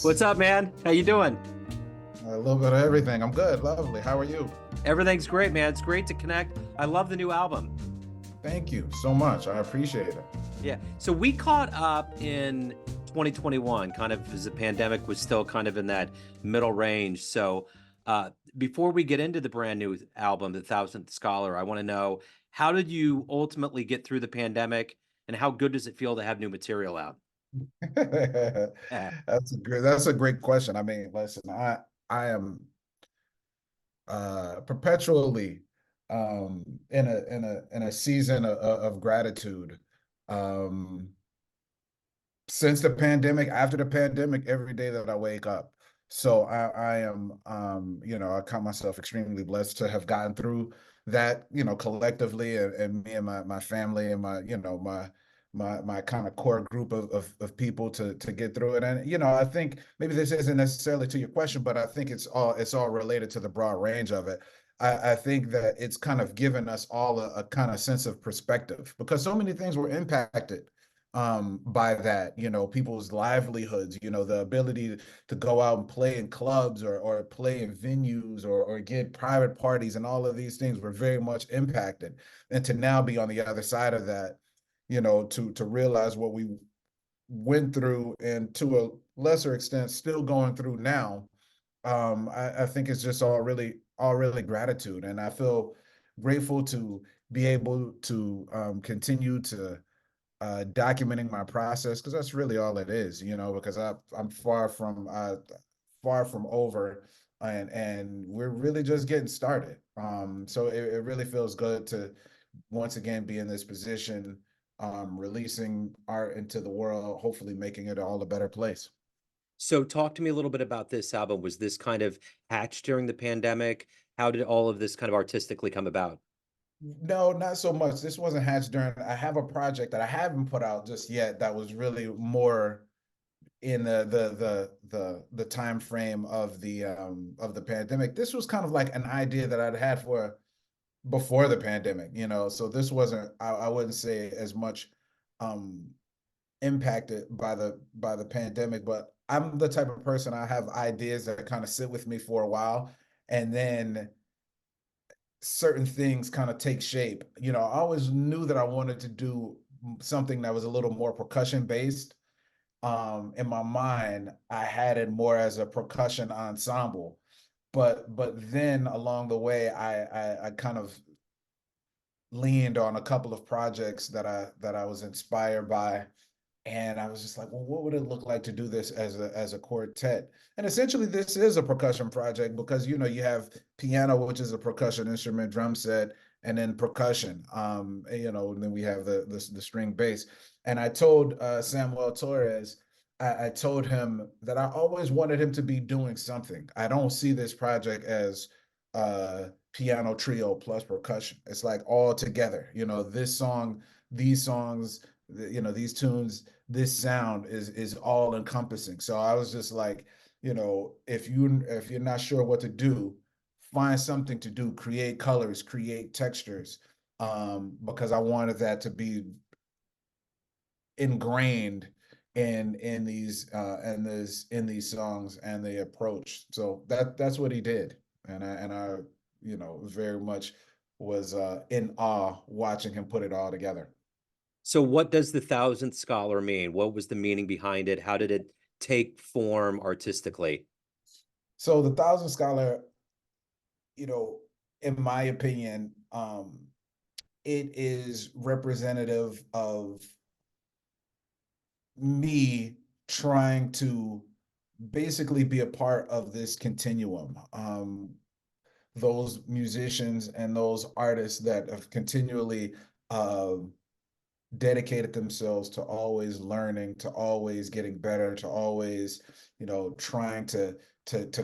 What's up, man? How you doing? A little bit of everything. I'm good. Lovely. How are you? Everything's great, man. It's great to connect. I love the new album. Thank you so much. I appreciate it. Yeah. So we caught up in 2021, kind of as the pandemic was still kind of in that middle range. So before we get into the brand new album, The Thousandth Scholar, I want to know, how did you ultimately get through the pandemic, and how good does it feel to have new material out? Yeah. That's a great question. I mean, listen, I am perpetually in a season of gratitude. Um since the pandemic, after the pandemic, every day that I wake up. So I am, I count myself extremely blessed to have gotten through that, collectively, and me and my family and my kind of core group of people to get through it. And, I think maybe this isn't necessarily to your question, but I think it's all related to the broad range of it. I think that it's kind of given us all a kind of sense of perspective because so many things were impacted by that, people's livelihoods, the ability to go out and play in clubs or play in venues or get private parties, and all of these things were very much impacted. And to now be on the other side of that, to realize what we went through, and to a lesser extent still going through now, I think it's just all really gratitude. And I feel grateful to be able to continue to documenting my process, because that's really all it is, because I'm far from over, and we're really just getting started. So it really feels good to once again be in this position, releasing art into the world, hopefully making it all a better place. So talk to me a little bit about this album. Was this kind of hatched during the pandemic? How did all of this kind of artistically come about? No, not so much. This wasn't hatched during. I have a project that I haven't put out just yet that was really more in the time frame of the pandemic. This was kind of like an idea that I'd had for before the pandemic, so this wasn't, I wouldn't say, as much um impacted by the pandemic. But I'm the type of person, I have ideas that kind of sit with me for a while, and then certain things kind of take shape. I always knew that I wanted to do something that was a little more percussion based. In my mind, I had it more as a percussion ensemble, but then along the way, I kind of leaned on a couple of projects that I was inspired by, and I was just like, well, what would it look like to do this as a quartet? And essentially, this is a percussion project because you have piano, which is a percussion instrument, drum set, and then percussion. And then we have the string bass. And I told Samuel Torres, I told him that I always wanted him to be doing something. I don't see this project as piano trio plus percussion. It's like all together. This song, these songs, these tunes, this sound is all encompassing. So I was just like, if you're not sure what to do, find something to do, create colors, create textures, because I wanted that to be ingrained in these songs and the approach. So that's what he did, and I very much was in awe watching him put it all together. So what does the thousandth scholar mean? What was the meaning behind it? How did it take form artistically? So the Thousand Scholar, you know, in my opinion, it is representative of me trying to basically be a part of this continuum. Those musicians and those artists that have continually uh, dedicated themselves to always learning, to always getting better, to always, trying to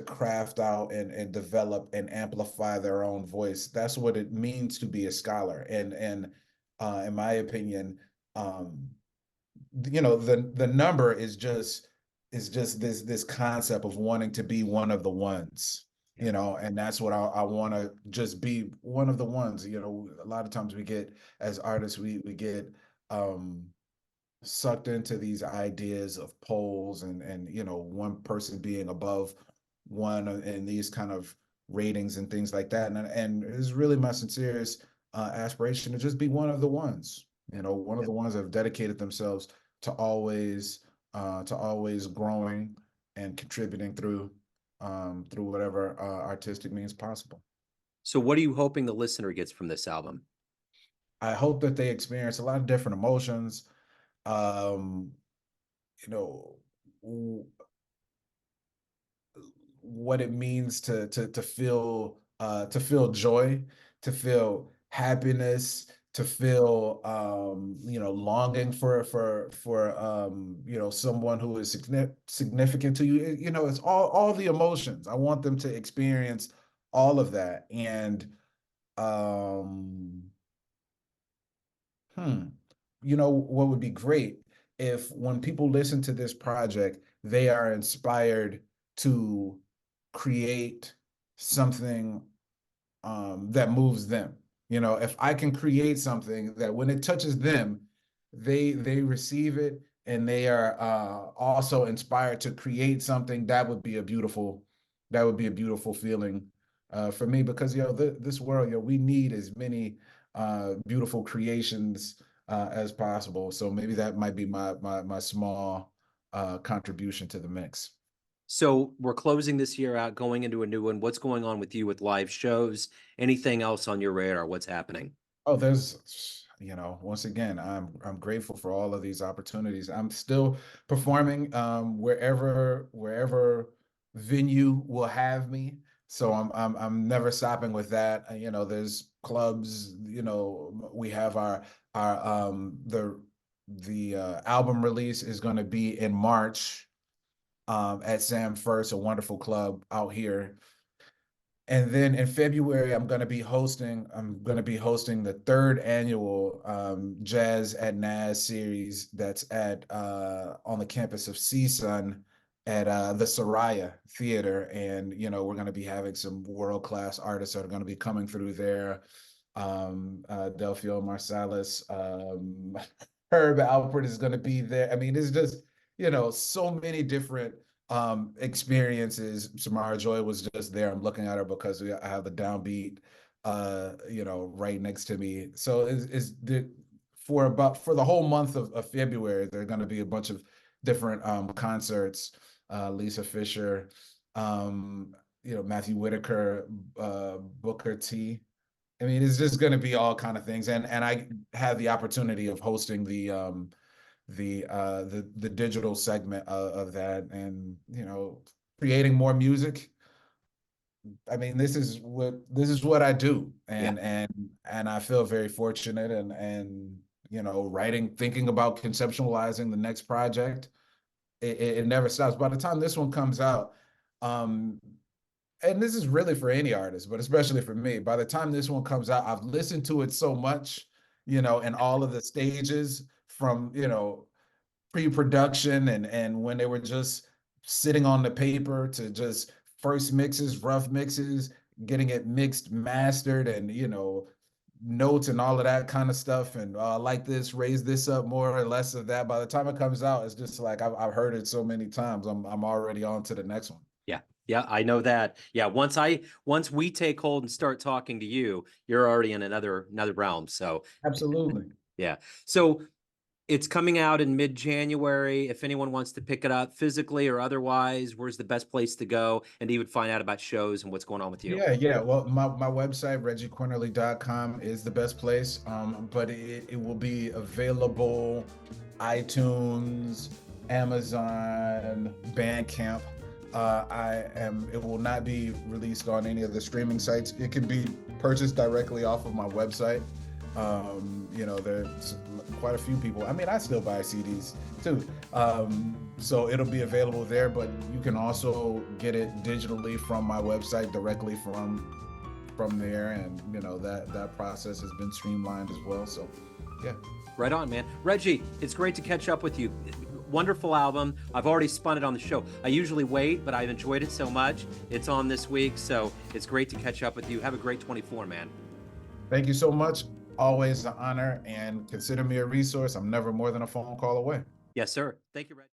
craft out and develop and amplify their own voice. That's what it means to be a scholar. And in my opinion, um, the number is just this concept of wanting to be one of the ones, Yeah. and that's what I want to just be one of the ones. A lot of times we get, as artists, we get um sucked into these ideas of polls and one person being above one and these kind of ratings and things like that. And it's really my sincerest aspiration to just be one of the ones, one of the ones that have dedicated themselves to always growing and contributing through whatever artistic means possible. So what are you hoping the listener gets from this album? I hope that they experience a lot of different emotions. Um, you know, what it means to feel joy, to feel happiness, to feel longing for someone who is significant to you. It's all the emotions. I want them to experience all of that. And um Hmm. What would be great if when people listen to this project, they are inspired to create something that moves them. If I can create something that when it touches them, they receive it and they are also inspired to create something that would be a beautiful feeling for me because this world, we need as many beautiful creations as possible. So maybe that might be my small contribution to the mix. So we're closing this year out, going into a new one. What's going on with you with live shows? Anything else on your radar? What's happening? Oh, once again, I'm grateful for all of these opportunities. I'm still performing wherever venue will have me. So I'm never stopping with that. There's clubs, we have our the album release is going to be in March at Sam First, a wonderful club out here. And then in February, I'm going to be hosting the third annual Jazz at Naz series that's at on the campus of CSUN at the Soraya Theater. And, we're going to be having some world-class artists that are going to be coming through there. Delphio Marsalis, Herb Alpert is going to be there. I mean, it's just, so many different experiences. Samara Joy was just there. I'm looking at her because I have the downbeat right next to me. So for the whole month of February, there are going to be a bunch of different concerts. Lisa Fisher, Matthew Whitaker, Booker T. I mean, it's just going to be all kind of things, and I have the opportunity of hosting the digital segment of that, and creating more music. I mean, this is what I do, Yeah. and I feel very fortunate, and thinking about conceptualizing the next project. It never stops. By the time this one comes out, and this is really for any artist, but especially for me, by the time this one comes out, I've listened to it so much, in all of the stages from, pre-production and when they were just sitting on the paper to just first mixes, rough mixes, getting it mixed, mastered, and, notes and all of that kind of stuff. And like this, raise this up more or less of that. By the time it comes out, it's just like I've heard it so many times. I'm already on to the next one. Yeah. Yeah, I know that. Yeah, once we take hold and start talking to you, you're already in another realm. So Absolutely. yeah. So it's coming out in mid-January. If anyone wants to pick it up physically or otherwise, where's the best place to go and even find out about shows and what's going on with you? Yeah. Well, my website, reggiequinerly.com, is the best place. But it will be available iTunes, Amazon, Bandcamp. It will not be released on any of the streaming sites. It can be purchased directly off of my website. There's quite a few people. I mean, I still buy CDs too. So it'll be available there, but you can also get it digitally from my website directly from there. And that process has been streamlined as well. So yeah. Right on, man. Reggie, it's great to catch up with you. Wonderful album. I've already spun it on the show. I usually wait, but I've enjoyed it so much. It's on this week, so it's great to catch up with you. Have a great 24, man. Thank you so much. always an honor, and consider me a resource. I'm never more than a phone call away. Yes, sir. Thank you, Reggie.